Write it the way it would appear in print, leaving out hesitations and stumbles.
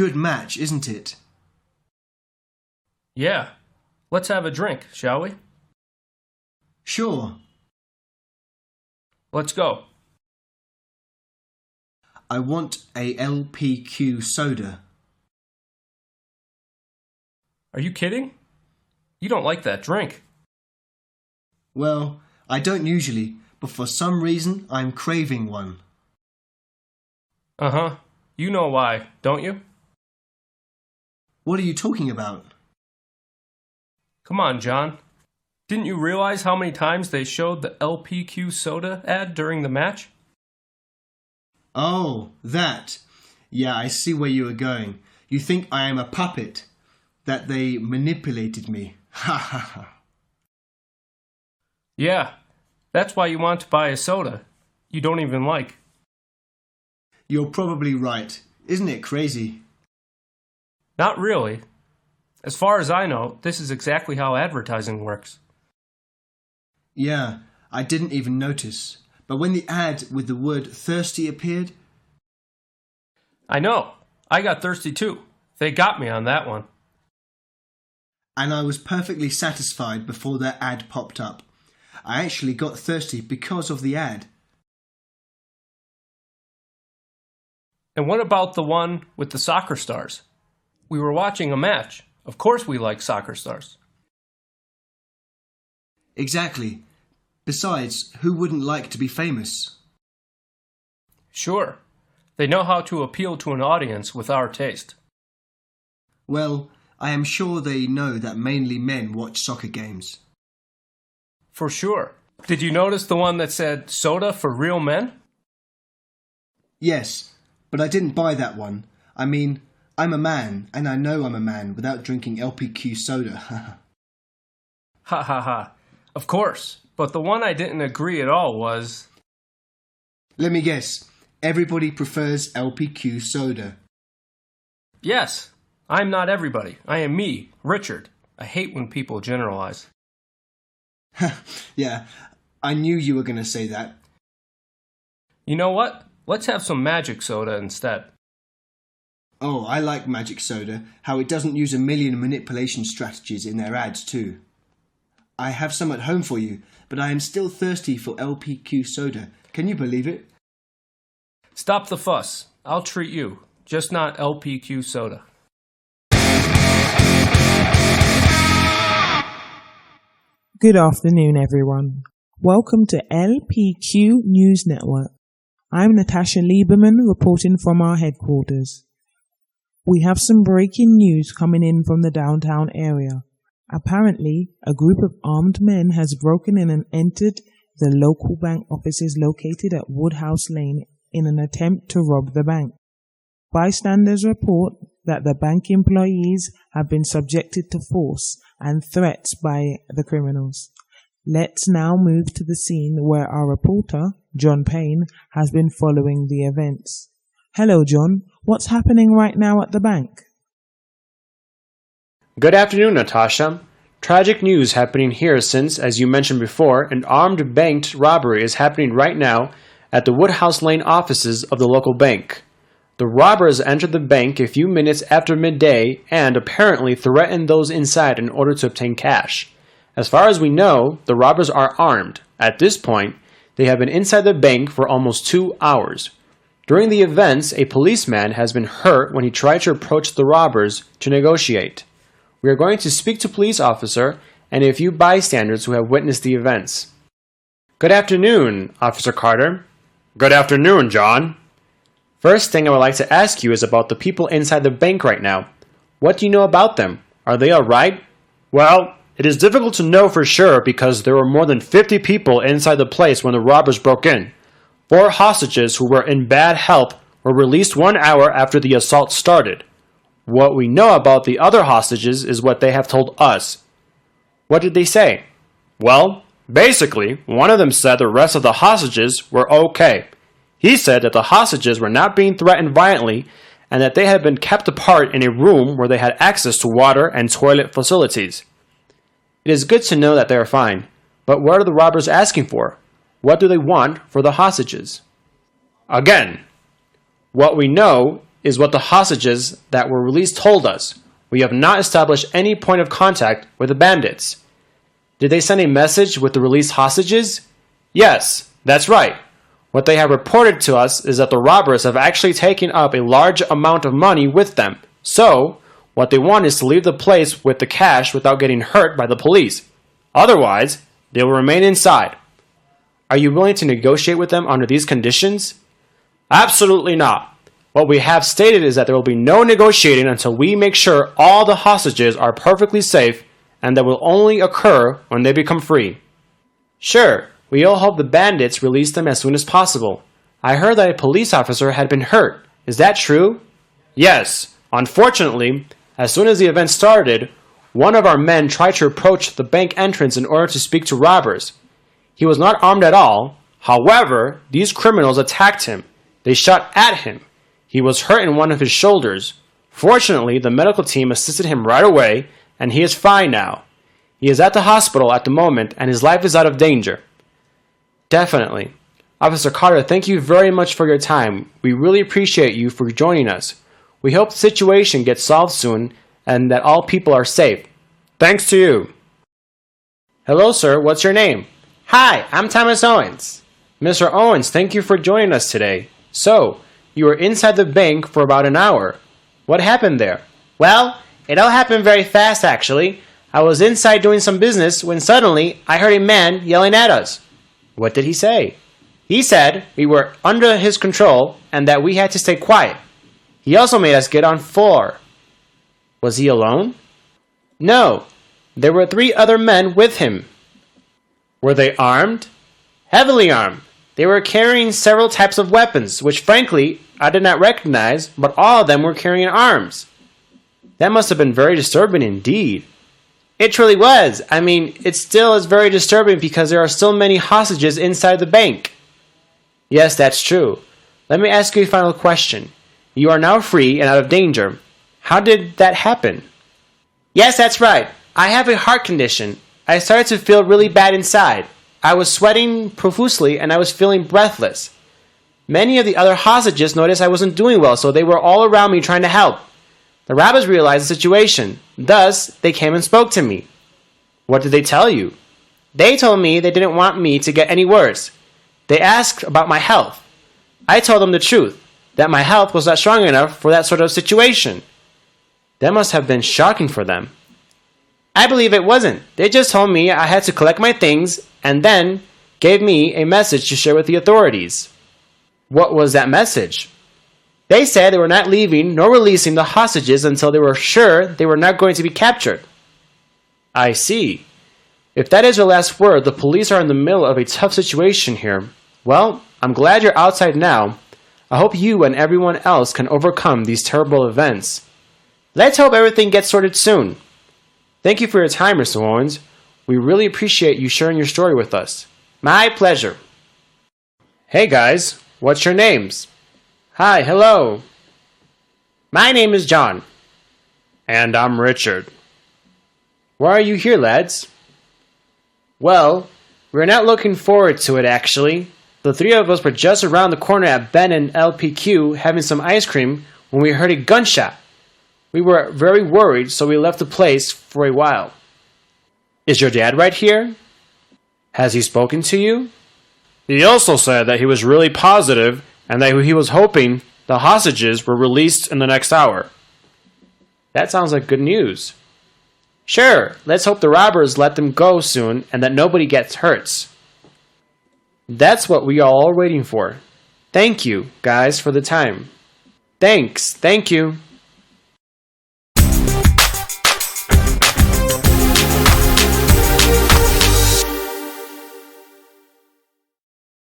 good match, isn't it? Yeah. Let's have a drink, shall we? Sure. Let's go. I want a LPQ soda. Are you kidding? You don't like that drink. Well, I don't usually, but for some reason I'm craving one. Uh-huh. You know why, don't you? What are you talking about? Come on, John. Didn't you realize how many times they showed the LPQ soda ad during the match? Oh, that. Yeah, I see where you are going. You think I am a puppet, that they manipulated me. Ha ha ha. Yeah, that's why you want to buy a soda you don't even like. You're probably right. Isn't it crazy? Not really. As far as I know, this is exactly how advertising works. Yeah, I didn't even notice. But when the ad with the word thirsty appeared... I know. I got thirsty too. They got me on that one. And I was perfectly satisfied before that ad popped up. I actually got thirsty because of the ad. And what about the one with the soccer stars? We were watching a match. Of course we like soccer stars. Exactly. Besides, who wouldn't like to be famous? Sure. They know how to appeal to an audience with our taste. Well, I am sure they know that mainly men watch soccer games. For sure. Did you notice the one that said soda for real men? Yes, but I didn't buy that one. I mean, I'm a man, and I know I'm a man without drinking LPQ soda. Ha ha ha. Of course. But the one I didn't agree at all was... Let me guess. Everybody prefers LPQ soda. Yes. I'm not everybody. I am me, Richard. I hate when people generalize. Yeah, I knew you were going to say that. You know what? Let's have some magic soda instead. Oh, I like magic soda, how it doesn't use a million manipulation strategies in their ads too. I have some at home for you, but I am still thirsty for LPQ soda. Can you believe it? Stop the fuss. I'll treat you. Just not LPQ soda. Good afternoon, everyone. Welcome to LPQ News Network. I'm Natasha Lieberman reporting from our headquarters. We have some breaking news coming in from the downtown area. Apparently, a group of armed men has broken in and entered the local bank offices located at Woodhouse Lane in an attempt to rob the bank. Bystanders report that the bank employees have been subjected to force and threats by the criminals. Let's now move to the scene where our reporter, John Payne, has been following the events. Hello, John. What's happening right now at the bank? Good afternoon, Natasha. Tragic news happening here since, as you mentioned before, an armed bank robbery is happening right now at the Woodhouse Lane offices of the local bank. The robbers entered the bank a few minutes after midday and apparently threatened those inside in order to obtain cash. As far as we know, the robbers are armed. At this point, they have been inside the bank for almost 2 hours. During the events, a policeman has been hurt when he tried to approach the robbers to negotiate. We are going to speak to a police officer and a few bystanders who have witnessed the events. Good afternoon, Officer Carter. Good afternoon, John. First thing I would like to ask you is about the people inside the bank right now. What do you know about them? Are they alright? Well, it is difficult to know for sure because there were more than 50 people inside the place when the robbers broke in. 4 hostages who were in bad health were released 1 hour after the assault started. What we know about the other hostages is what they have told us. What did they say? Well, basically, one of them said the rest of the hostages were okay. He said that the hostages were not being threatened violently and that they had been kept apart in a room where they had access to water and toilet facilities. It is good to know that they are fine, but what are the robbers asking for? What do they want for the hostages? Again, what we know is what the hostages that were released told us. We have not established any point of contact with the bandits. Did they send a message with the released hostages? Yes, that's right. What they have reported to us is that the robbers have actually taken up a large amount of money with them. So, what they want is to leave the place with the cash without getting hurt by the police. Otherwise, they will remain inside. Are you willing to negotiate with them under these conditions? Absolutely not. What we have stated is that there will be no negotiating until we make sure all the hostages are perfectly safe, and that will only occur when they become free. Sure, we all hope the bandits release them as soon as possible. I heard that a police officer had been hurt. Is that true? Yes. Unfortunately, as soon as the event started, one of our men tried to approach the bank entrance in order to speak to robbers. He was not armed at all. However, these criminals attacked him. They shot at him. He was hurt in one of his shoulders. Fortunately, the medical team assisted him right away, and he is fine now. He is at the hospital at the moment, and his life is out of danger. Definitely. Officer Carter, thank you very much for your time. We really appreciate you for joining us. We hope the situation gets solved soon, and that all people are safe. Thanks to you. Hello, sir. What's your name? Hi, I'm Thomas Owens. Mr. Owens, thank you for joining us today. So, you were inside the bank for about an hour. What happened there? Well, it all happened very fast, actually. I was inside doing some business when suddenly I heard a man yelling at us. What did he say? He said we were under his control and that we had to stay quiet. He also made us get on floor. Was he alone? No, there were 3 other men with him. Were they armed? Heavily armed. They were carrying several types of weapons, which frankly, I did not recognize, but all of them were carrying arms. That must have been very disturbing indeed. It truly was. I mean, it still is very disturbing because there are still many hostages inside the bank. Yes, that's true. Let me ask you a final question. You are now free and out of danger. How did that happen? Yes, that's right. I have a heart condition. I started to feel really bad inside. I was sweating profusely and I was feeling breathless. Many of the other hostages noticed I wasn't doing well, so they were all around me trying to help. The robbers realized the situation. Thus, they came and spoke to me. What did they tell you? They told me they didn't want me to get any worse. They asked about my health. I told them the truth, that my health was not strong enough for that sort of situation. That must have been shocking for them. I believe it wasn't. They just told me I had to collect my things and then gave me a message to share with the authorities. What was that message? They said they were not leaving nor releasing the hostages until they were sure they were not going to be captured. I see. If that is your last word, the police are in the middle of a tough situation here. Well, I'm glad you're outside now. I hope you and everyone else can overcome these terrible events. Let's hope everything gets sorted soon. Thank you for your time, Mr. Owens. We really appreciate you sharing your story with us. My pleasure. Hey guys, what's your names? Hi, hello. My name is John. And I'm Richard. Why are you here, lads? Well, we're not looking forward to it, actually. The 3 of us were just around the corner at Ben and LPQ having some ice cream when we heard a gunshot. We were very worried, so we left the place for a while. Is your dad right here? Has he spoken to you? He also said that he was really positive and that he was hoping the hostages were released in the next hour. That sounds like good news. Sure, let's hope the robbers let them go soon and that nobody gets hurt. That's what we are all waiting for. Thank you, guys, for the time. Thanks, thank you.